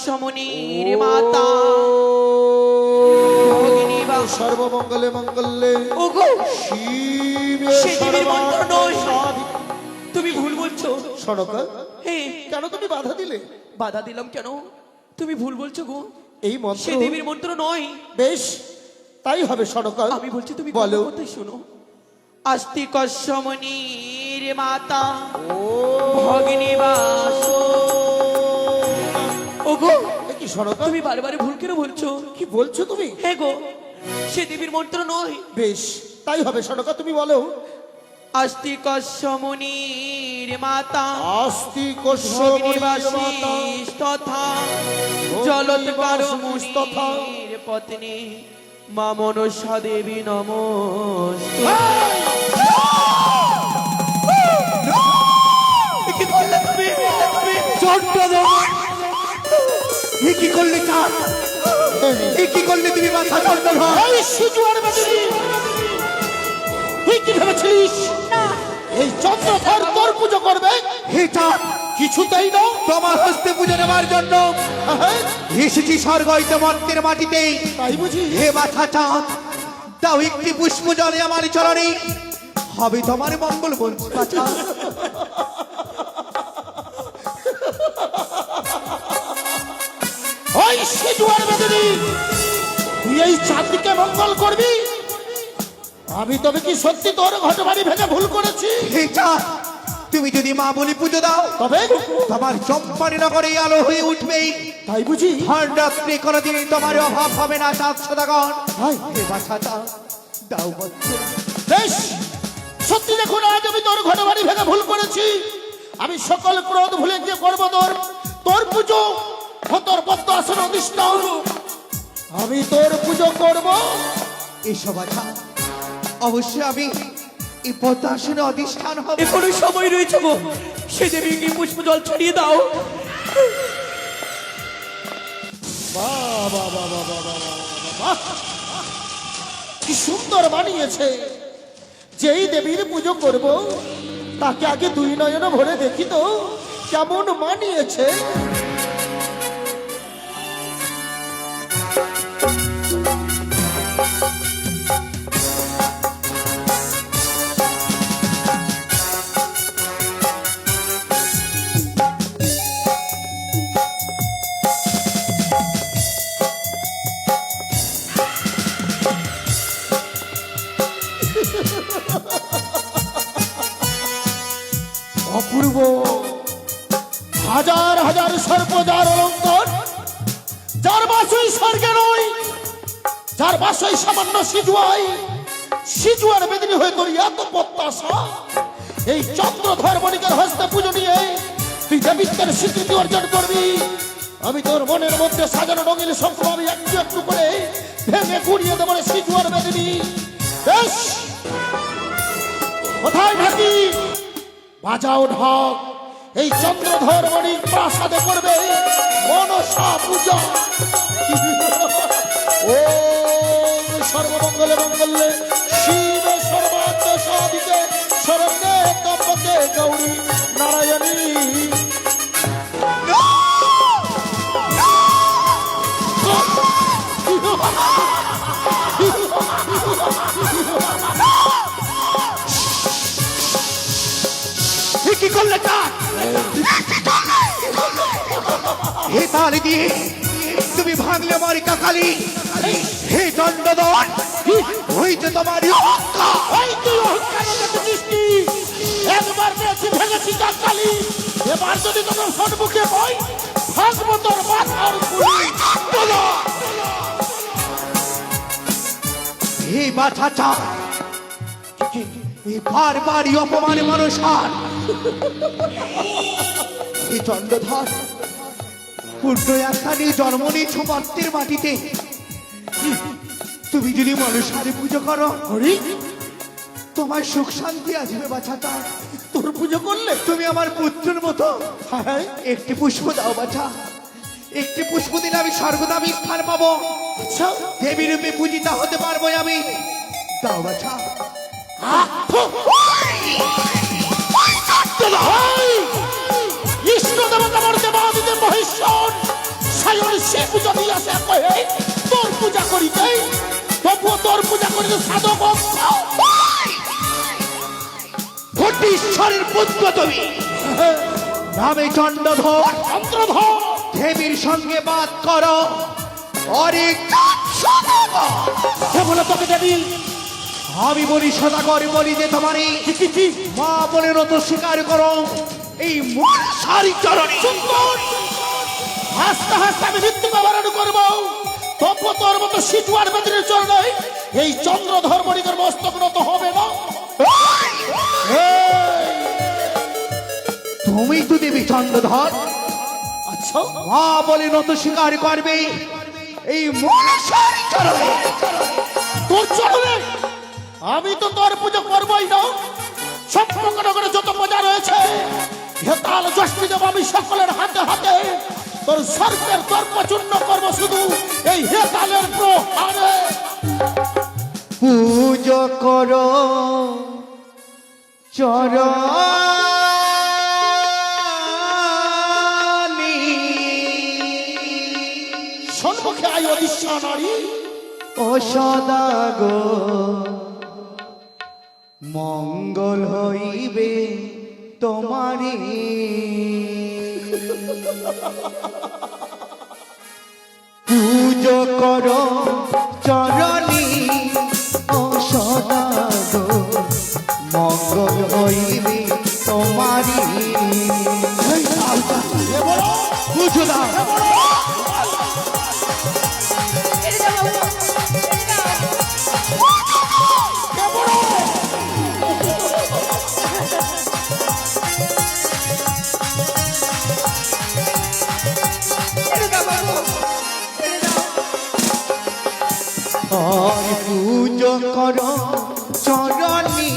কশ্যমনির মাতা ভগিনী বা সর্বমঙ্গলে মঙ্গলে ওগো শিবে সে দেবীর মন্ত্র নয়। সর্বাধিক। তুমি ভুল বলছো। সনকা, হ্যাঁ, কেন তুমি বাধা দিলে? বাধা দিলাম কেন? তুমি ভুল বলছো গো, এই মন্ত্র সে দেবীর মন্ত্র নয়। বেশ, তাই হবে সনকা। আমি বলছি তুমি বলো। কথাই শোনো। আস্তি কশ্যমনির মাতা ভগিনী বাস। ওগো এ কি সনকা, তুমি বারবার ভুল কেন বলছো? কি বলছো তুমি? হ্যাঁ গো, সে দেবীর মন্ত্র নয়। বেশ, তাই হবে সনকা, তুমি বলো। আস্তি কশ্যমনির মাতা আস্তি ভগিনী কশ্যমনির মাতা বাসিস তথা ভগিনী জলৎকার বাসিস তথা মুনির পত্নী মা মনসা দেবী নমস্তে। কি করলে তুমি? এ কি করলে চার? এ কি করলে তুমি মাথা চন্দ্র? এই সিজুয়ার বেদনী, তুই কি ভেবেছিলিস এই চন্দ্রধর তোর পুজো করবে? হে চাঁদ, কিছুতেই না। তোমার হস্তে পুজো নেওয়ার জন্য হ্যাঁ, এসেছি স্বর্গ হইতে মর্তের মাটিতে। তাই বুঝি? হে মাথা চাঁদ, দাও একটি পুষ্প জলে আমার চরণে, হবে তোমার মঙ্গল বলছি বাছা। ওই সিজুয়ার বেদনী, তুই এই চাঁদকে মঙ্গল করবি? আমি তবে কি সত্যি তোর ঘটবাড়ি ভেঙে ভুল করেছি? হে চাঁদ, তুমি যদি মা বলি পুজো দাও, তবে তোমার চম্পানি নগরে আলো হয়ে উঠবে। তাই বুঝি? হর রাত্রি কোনোদিন তোমার অভাব হবে না চাঁদ সদাগণ। হাই, হে বাছা চাঁদ, দাও বৎস। বেশ, সত্যি দেখুন আজ আমি তোর ঘটবাড়ি ভেঙে ভুল করেছি। আমি সকল ক্রোধ ভুলে গিয়ে করবো তোর পুজো ও তোর পদ্ম আসন অধিষ্ঠান। আমি তোর পুজো করব। এসব বাছা, অবশ্যই আমি এই পদ্মাসনে অধিষ্ঠান হব। এখনো সময় রয়েছে গো, সে দেবীকে পুষ্প জল ছড়িয়ে দাও। বাহ, বাহ, বাহ, বাহ, বাহ, বাহ, বাহ, বাহ। কি সুন্দর বানিয়েছে। যেই দেবীর পুজো করব তাকে আগে দুই নয়ন ভরে দেখি তো কেমন মানিয়েছে। অপূর্ব, হাজার হাজার সর্প, যার অলঙ্কার, যার বাসই স্বর্গে নয়, যার বাসই সামান্য সিজুয়ার বেদিনী হয়ে তোর এত প্রত্যাশা। এই চন্দ্রধর বণিকের হস্তে পুজো নিয়ে তুই দেবীত্বের স্বীকৃতি অর্জন করবি। আমি তোর মনের মধ্যে সাজানো রঙিন শঙ্খ আমি একটু একটু করে ভেঙে গুড়িয়ে দেবো রে সিজুয়ার বেদিনী। বেশ, কোথায় থাকি? বাজাও ঢাক। এই চন্দ্রধর বণিক প্রাসাদে করবে মনসা পূজা। ও সর্বমঙ্গলে মঙ্গলে শিবে সর্বাত্ম সাধিকে শরণ্যে ত্র্যম্বকে গৌরী নারায়ণী। কি করলে চাঁদ? হে তালি দিয়ে তুমি ভাঙলে আমার কাকালি। হে দণ্ডদন, হইতে তোমারই অহংকার। ওই তুই অহংকার দেখেছিস কি? একবার পেয়েছি ভেঙেছি কাকালি, এবার যদি তোর সম্মুখে বই ভাঙবো তোর মাথার খুলি। হে বাছা চাঁদ, এই বারবারই অপমানে মানুষ আর এই চন্দ্রধর পূর্ণ একটা নিয়ে জন্ম নিয়েছ মর্তের মাটিতে। তুমি যদি মানুষের পুজো করো, তোমার সুখ শান্তি আসবে বাছা চাঁদ। তোর পুজো করলে তুমি আমার পুত্রের মতো। হ্যাঁ, একটি পুষ্প দাও বাছা, একটি পুষ্প দিলে আমি স্বর্গদামী স্থান পাবো। আচ্ছা, দেবী রূপে পূজিতা হতে পারবো আমি। দাও বাছা। ইষ্ট দেবতা আমার দেবাদিদেব মহেশ্বর স্বয়ং সেই পূজা দিয়ে আসে কয়ে তোর পূজা করিতে, তবুও তোর পূজা করিতে সাধক ঈশ্বরের পুত্র তুমি নামে চন্দ্রধর চন্দ্রধর দেবীর সঙ্গে বাদ করো অরে কে বলে তোকে দেবী? আমি বলি সদাগর বলি যে তোমারই কি মা বলে নত স্বীকার করো এই মনসারি চরণে হাসতে হাসতে আমি মৃত্যুকে বরণ করবো, তবুও তোর মতো শিশুয়ার বেদিনের চরণে এই চন্দ্রধর বণিকের মস্তক নত হবে না। তুমি তো দেবী চন্দ্রধর আচ্ছা মা বলে নত স্বীকার করবে এই মনসারি চরণে তোর চরণে আমি তো তোর পুজো করবোই না। সম্পর্কে যত পূজা রয়েছে হেতাল যষ্টি দেব আমি সকলের হাতে হাতে, তোর সর্বের তর্ক চূর্ণ করবো শুধু এই হেতালের প্রহারে। পুজো করো চরণী সম্মুখে আই অদিশা নারী ও সদা গো মঙ্গল হইবে তোমারি পুজো করো চরণী ও সদা গো মঙ্গল হইবে তোমারি বুঝো না পুজো করো চরণী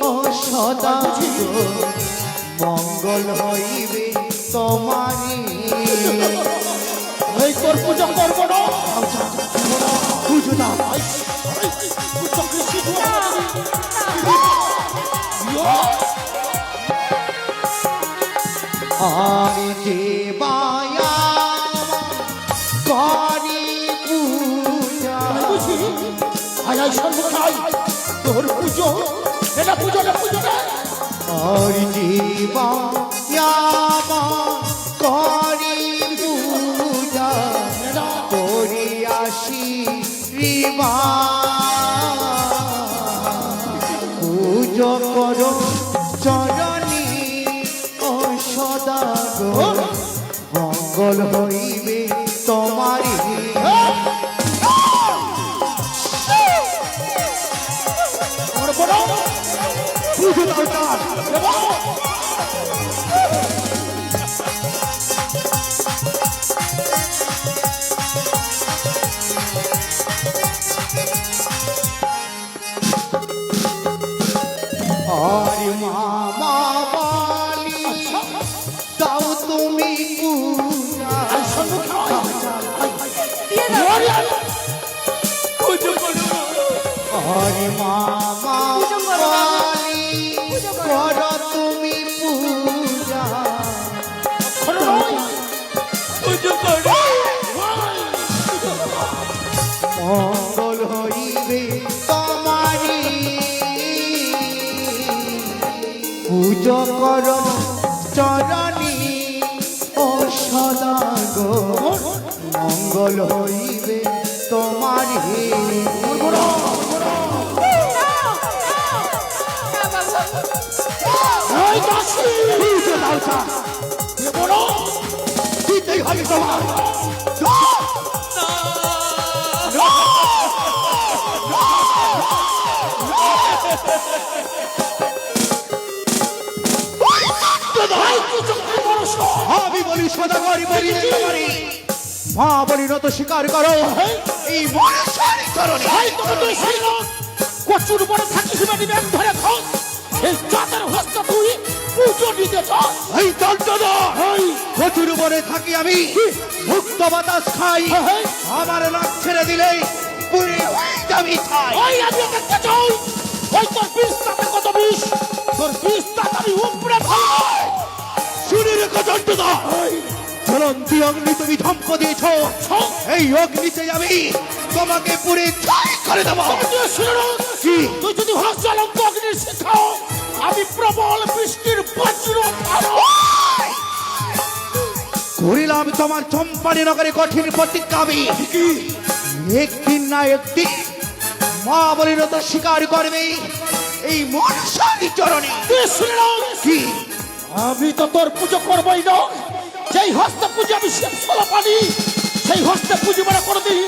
ও সদা গো মঙ্গল হইবে তোমারি এই তোর পুজো করবো না। বুঝো না আর যে বায়া করি পূজা আয় সম্মুখে আই তোর পুজো, এটা পুজো না পুজো না। আর যে বায়া করি পূজা করি আসি রিবা পুজো করো চরণী ও সদা গো মঙ্গল হইবে তোমারি পুজো দরকার আর মামা বালি দাও তুমি পূজা পুজো করবো আর মামা বালি করো তুমি পূজা পুজো করবো মঙ্গল হইবে তোমারি পুজো করো চরণী ও সদা গো মঙ্গল হইবে তোমারি দিতেই হবে তোমার আমি বলি সদাগরি বলি তোমারি মা বলি নত স্বীকার করো এই মনসারি চরণে কচুর উপরে থাকিস না দিবেন ধরে খোঁজ এই চাঁদের হস্ত তুই পুজো দিতে চাস। এই চন্দ্রদা প্রচুর উপরে থাকি আমি মুক্ত বাতাস খাই আমার নাক ছেড়ে দিলেই পুরি আমি খাই ওই আমি দেখতে চাই ওই তোর বিষ তাতে কত বিষ, তোর বিষ তাতে আমি উপরে ফেলবো। শুনে রেখো চন্দ্রদা জ্বলন্তি অগ্নি তুমি ধ্বংস দিয়েছ, এই অগ্নিতে আমি তোমাকে পুড়ে ছাই করে দেবো। কি? তুই যদি হস জ্বলন্ত অগ্নির শিখাও, আমি প্রবল বৃষ্টির বজ্র ধারো। করিলাম তোমার চম্পানি নগরে কঠিন প্রতিজ্ঞা আমি, একদিন না একদিন মা বলির তো স্বীকার করবে এই মনসারি চরণে। তুই শুনে নাও, কি? আমি তো তোর পুজো করবই না। যেই হস্তে পুজো আমি শিব ছোলা পানি, সেই হস্তে পুজো মানে কোনোদিন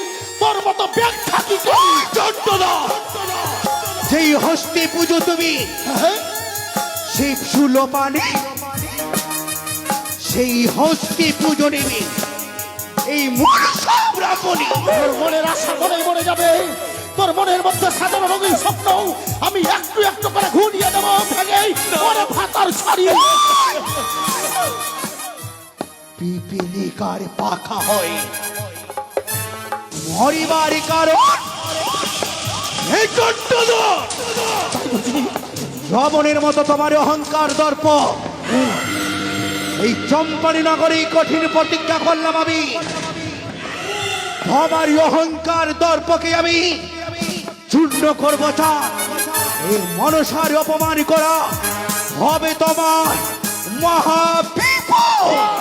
তোর মতো ব্যাগ থাকি চন্দ্রদা, যেই হস্তে পুজো তুমি হ্যাঁ? শিব শুলো পানি, সেই হস্তে পুজো নেবে এই মনসা ব্রাহ্মণী। তোর মনের আশা মনেই মরে যাবে। তোর মনের মধ্যে সাজানো রঙিন স্বপ্ন আমি একটু একটু করে ঘুরিয়ে দেবো ভেঙে পরে ভাতার ছাড়িয়ে। পিপিলিকার পাখা হয় মরিবার কারণ এই চন্দ্রদা, রাবণের মতো তোমার অহংকার দর্প। এই চম্পানি নগরে কঠিন প্রতিজ্ঞা করলাম আমি, তোমার অহংকার দর্পকে আমি চূর্ণ করবো। চান এই মনসার অপমান করা হবে তোমার মহাবিপদ।